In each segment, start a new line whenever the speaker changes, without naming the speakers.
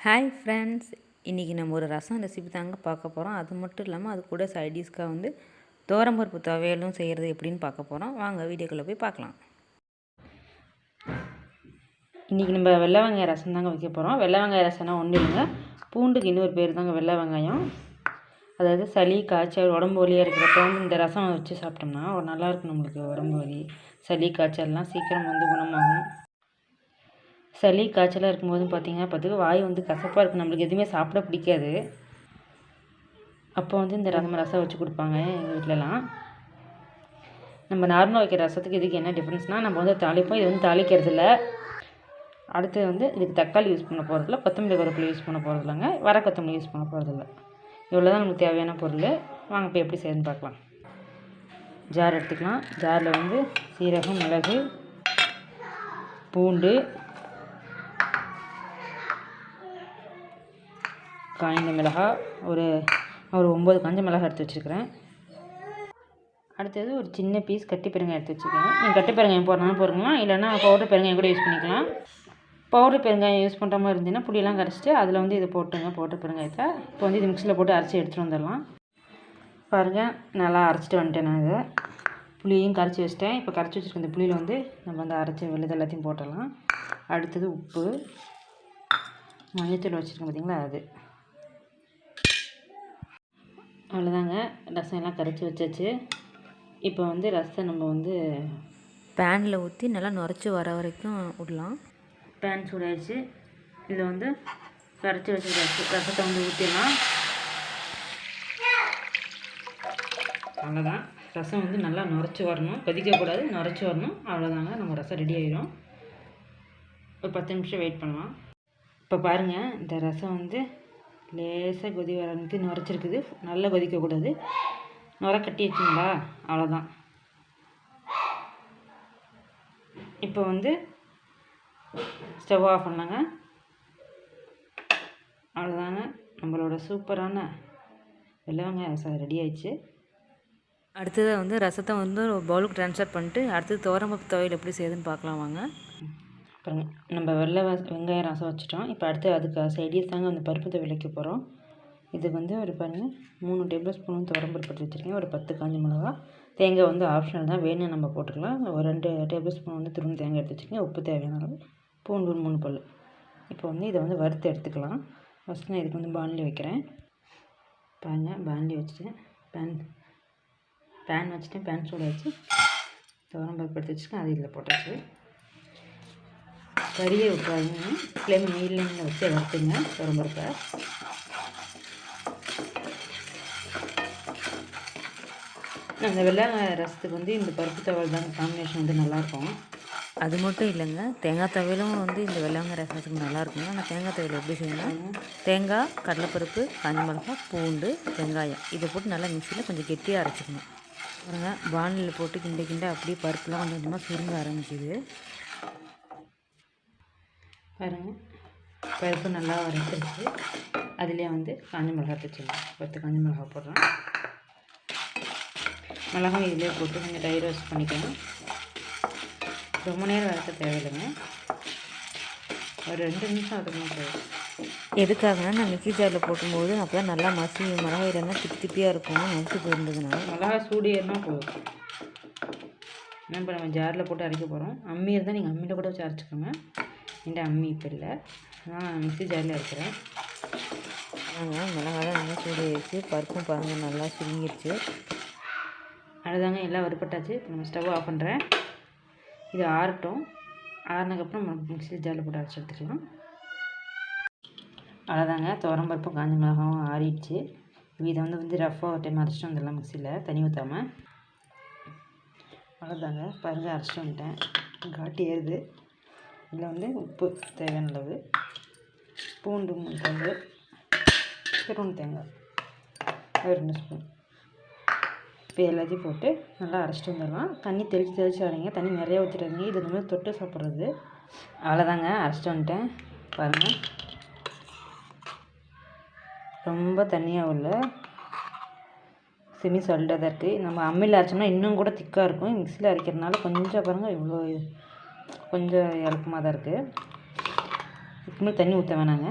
Hi friends, இன்றைக்கி நம்ம ஒரு ரசம் ரெசிபி தாங்க பார்க்க போகிறோம். அது மட்டும் இல்லாமல் அது கூட சைடிஷ்காக வந்து துவரம்பருப்பு துவையலும் செய்கிறது எப்படின்னு பார்க்க போகிறோம். வாங்க வீடியோக்குள்ளே போய் பார்க்கலாம். இன்றைக்கி நம்ம வெள்ளை வெங்காய ரசம் தாங்க வைக்க போகிறோம். வெள்ளை வெங்காய ரசம்னா ஒன்றும் இல்லைங்க, பூண்டுக்கு இன்னொரு பேர் தாங்க வெள்ளை வெங்காயம். அதாவது சளி காய்ச்சல் உடம்பு வலியாக இருக்கிறப்ப வந்து இந்த ரசம் வச்சு சாப்பிட்டோம்னா ஒரு நல்லாயிருக்கும். நம்மளுக்கு உடம்பு வலி சளி காய்ச்சல்லாம் சீக்கிரம் வந்து குணமாகும். சளி காய்ச்சலாக இருக்கும்போது பார்த்திங்கன்னா வாய் வந்து கசப்பாக இருக்குது, நம்மளுக்கு எதுவுமே சாப்பிட பிடிக்காது. அப்போ வந்து இந்த ரசம் வச்சு கொடுப்பாங்க எங்கள் வீட்டிலலாம். நம்ம நார்மலாக வைக்கிற ரசத்துக்கு இதுக்கு என்ன டிஃப்ரென்ஸ்னால், நம்ம வந்து தாளிப்போம், இது வந்து தாளிக்கிறதில்ல. அடுத்து வந்து இதுக்கு தக்காளி யூஸ் பண்ண போகிறதில்ல, கொத்தமல்லி கருவேப்பிலை யூஸ் பண்ண போகிறதில்லங்க, வர கொத்தமல்லி யூஸ் பண்ண போகிறதில்ல. இவ்வளோ தான் நமக்கு தேவையான பொருள். வாங்க இப்போ எப்படி செய்யணும்னு பார்க்கலாம். ஜார் எடுத்துக்கலாம். ஜாரில் வந்து சீரகம், மிளகு, பூண்டு, காய்ந்த மிளகாய், ஒரு 9 காஞ்ச மிளகாய் எடுத்து வச்சுருக்கிறேன். அடுத்தது ஒரு சின்ன பீஸ் கட்டி பெருங்காயம் எடுத்து வச்சுருக்கேன். நீங்கள் கட்டி பெருங்காயம் போடுறனாலும் போடுங்கலாம், இல்லைனா பவுடர் பெருங்காயம் கூட யூஸ் பண்ணிக்கலாம். பவுடர் பெருங்காயம் யூஸ் பண்ணுற மாதிரி இருந்ததுன்னா புளியெல்லாம் கரைச்சிட்டு அதில் வந்து இதை போட்டுங்க, பவுடர் பெருங்காயத்தை. இப்போ வந்து இது மிக்சியில் போட்டு அரைச்சி எடுத்துகிட்டு வந்துடலாம். பாருங்கள், நல்லா அரைச்சிட்டு வந்துட்டேன் நான். இதை புளியையும் கரைச்சி வச்சிட்டேன். இப்போ கரைச்சி வச்சுருக்க இந்த புளியில் வந்து நம்ம வந்து அரைச்சி வெள்ளது எல்லாத்தையும் போட்டுடலாம். அடுத்தது உப்பு, மஞ்சத்தூள் வச்சுருக்கேன் பார்த்திங்களா, அது. அவ்வளோதாங்க, ரசம் எல்லாம் கரைச்சி வச்சாச்சு. இப்போ வந்து ரசத்தை நம்ம வந்து பேனில் ஊற்றி நல்லா நுரைச்சி வர வரைக்கும் விடலாம். பேன் சூடாயிடுச்சு. இதில் வந்து கரைச்சி வச்சு ரசத்தை வந்து ஊற்றிடலாம். அவ்வளோதான், ரசம் வந்து நல்லா நுரைச்சி வரணும், கொதிக்கக்கூடாது, நுரைச்சி வரணும். அவ்வளோதாங்க, நம்ம ரசம் ரெடி ஆகிடும். ஒரு 10 நிமிஷம் வெயிட் பண்ணலாம். இப்போ பாருங்கள், இந்த ரசம் வந்து லேசாக கொதி வரணுக்கு நுரைச்சிருக்குது. நல்லா கொதிக்கக்கூடாது, நுரை கட்டி வச்சுங்களா, அவ்வளோதான். இப்போ வந்து ஸ்டவ் ஆஃப் பண்ணலாங்க. அவ்வளோதாங்க, நம்மளோட சூப்பரான வெள்ளை வெங்காய ரசம் ரெடி ஆயிடுச்சு. அடுத்ததாக வந்து ரசத்தை வந்து ஒரு பவுலுக்கு ட்ரான்ஸ்ஃபர் பண்ணிட்டு அடுத்தது துவரம்பருப்பு துவையல் எப்படி செய்யுதுன்னு பார்க்கலாம் வாங்க. பாருங்கள், நம்ம வெங்காயம் ரசம் வச்சுட்டோம். இப்போ அடுத்து அதுக்கு சைடிஸ் தாங்க அந்த பருப்பு துவையல் வைக்க போகிறோம். இதுக்கு வந்து ஒரு பாருங்கள் 3 டேபிள் ஸ்பூன் துவரம்பருப்பு எடுத்து வச்சுருக்கேன். ஒரு 10 காஞ்ச மிளகா, தேங்காய் வந்து ஆப்ஷனல் தான், வேணும் நம்ம போட்டுக்கலாம். ஒரு 2 டேபிள் ஸ்பூன் வந்து துருவ தேங்காய் எடுத்து வச்சுருக்கேன். உப்பு தேவையான அளவு, பூண்டு 3 பல். இப்போ வந்து இதை வந்து வறுத்து எடுத்துக்கலாம். ஃபஸ்ட்டு நான் இதுக்கு வந்து பாண்லி வைக்கிறேன். பாருங்கள், பாண்லி வச்சுட்டேன். பேன் வச்சுட்டேன். பேன் சூட வச்சு துவரம்பருப்பு எடுத்து வச்சுருக்கேன், அது இதில் போட்டாச்சு. கறியை விட்டுறாங்க, ஃப்ளேம் மீடியமில் வச்சு வறுத்துங்க துவரம்பருப்பை. அந்த வெள்ளை ரசத்துக்கு வந்து இந்த பருப்பு துவையல் தான் காம்பினேஷன் வந்து நல்லாயிருக்கும். அது மட்டும் இல்லைங்க, தேங்காய் துவையலும் வந்து இந்த வெள்ளைங்க ரசத்துக்கு நல்லாயிருக்குங்க. ஆனால் தேங்காய் துவையல் எப்படி செய்யணும், தேங்காய், கடலைப்பருப்பு, காஞ்ச மிளகாய், பூண்டு, வெங்காயம் இதை போட்டு நல்லா மிக்சியில் கொஞ்சம் கெட்டியாக அரைச்சிக்கணும். பாருங்கள், பானில் போட்டு கிண்ட அப்படியே பருப்புலாம் கொஞ்சம் கொஞ்சமாக சுருங்க ஆரம்பிக்குது. பாருங்கள், பருப்பு நல்லா வறுத்துருச்சு. அதிலே வந்து காஞ்ச மிளகாய் வச்சுக்கலாம். 10 காஞ்ச மிளகாய் போடுறோம். மிளகாய் இதிலே போட்டு கொஞ்சம் ட்ரை ரோஸ்ட் பண்ணிக்கலாம். ரொம்ப நேரம் வறுக்க தேவையில்லைங்க, ஒரு 2 நிமிஷம் அதுக்கு தேவை. எதுக்காகனா நான் மிக்ஸி ஜாரில் போட்டும்போது அப்போ தான் நல்லா மசி மிளகாய் இருந்தால் திப்பியாக இருக்கும். நறுத்து போயிருந்ததுனால மிளகாய் சூடு ஏறினா போதும். ஏன்னா இப்போ நம்ம ஜாரில் போட்டு அரைக்க போகிறோம். அம்மி இருந்தால் நீங்கள் அம்மியில் கூட வச்சு அரைச்சிக்கோங்க. இந்த அம்மி இப்போ இல்லை, நான் மிக்ஸி ஜாரில் இருக்கிறேன். மிளகாய் நல்லா சூடு ஆயிடுச்சு. பருப்பும் பாருங்கள் நல்லா சுருங்கிடுச்சு. அதுதாங்க, எல்லாம் வறுப்பட்டாச்சு. இப்போ நம்ம ஸ்டவ் ஆஃப் பண்ணுறேன். இது ஆறட்டும். ஆறினதுக்கப்புறம் நம்ம மிக்ஸி ஜாரில் போட்டு அரைச்சி எடுத்துக்கலாம். அவ்வளோதாங்க, துவரம்பருப்பும் காஞ்ச மிளகாவும் ஆறிடுச்சு. இதை வந்து ரஃப்பாக ஒரு டைம் அரைச்சிட்டு வந்துடலாம் மிக்ஸியில், தண்ணி ஊற்றாமல். அவ்வளோதாங்க, பாருங்கள், அரைச்சிட்டு வந்துட்டேன். காட்டி ஏறுது. இதில் வந்து உப்பு தேவையான அளவு, பூண்டு 3 பல், துருவ தேங்காய் ஒரு 2 ஸ்பூன். இப்போ எல்லாத்தையும் போட்டு நல்லா அரைச்சிட்டு வந்துடலாம். தண்ணி தெளித்து அரைங்க, தண்ணி நிறையா ஊற்றிடாதீங்க, இது வந்து தொட்டு சாப்பிட்றது. அவ்வளோதாங்க, அரைச்சிட்டு வந்துட்டேன். பாருங்கள், ரொம்ப தண்ணியாக உள்ள செமி சால்ட்டாக தான் இருக்குது. நம்ம அம்மியில் அரைச்சோம்னா இன்னும் கூட திக்காக இருக்கும். மிக்ஸியில் அரைக்கிறதுனால கொஞ்சம் பாருங்கள் இவ்வளோ கொஞ்சம் இறக்கமாக தான் இருக்குது. இதுக்கு தண்ணி ஊற்ற வேணாங்க.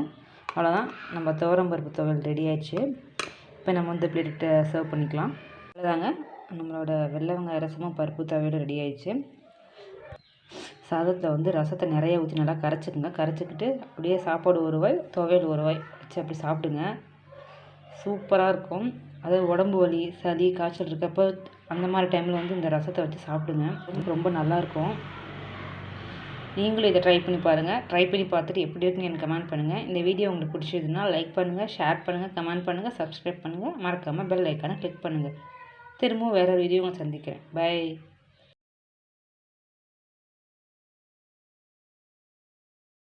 அவ்வளோதான், நம்ம துவரம்பருப்பு துவையல் ரெடி ஆயிடுச்சு. இப்போ நம்ம வந்து பிளேட்டு சர்வ் பண்ணிக்கலாம். அவ்வளோதாங்க, நம்மளோட வெள்ளை வெங்காய ரசமும் பருப்பு துவையலும் ரெடி ஆயிடுச்சு. சாதத்தில் வந்து ரசத்தை நிறைய ஊற்றி நல்லா கரைச்சிக்கிட்டு அப்படியே சாப்பாடு ஒரு வாய் துவையல் ஒரு வாய் வச்சு அப்படி சாப்பிடுங்க. சூப்பராக இருக்கும். அதாவது உடம்பு வலி, சளி, காய்ச்சல் இருக்கப்போ அந்த மாதிரி டைமில் வந்து இந்த ரசத்தை வச்சு சாப்பிடுங்க. ரொம்ப நல்லாயிருக்கும். நீங்களும் இதை ட்ரை பண்ணி பாருங்கள். ட்ரை பண்ணி பார்த்துட்டு எப்படி இருக்குன்னு எனக்கு கமெண்ட் பண்ணுங்கள். இந்த வீடியோ உங்களுக்கு பிடிச்சதுன்னா லைக் பண்ணுங்கள், ஷேர் பண்ணுங்கள், கமெண்ட் பண்ணுங்கள், சப்ஸ்கிரைப் பண்ணுங்கள். மறக்காமல் பெல் ஐக்கானை கிளிக் பண்ணுங்கள். திரும்பவும் வேறு ஒரு வீடியோ உங்களை சந்திக்கிறேன். பை.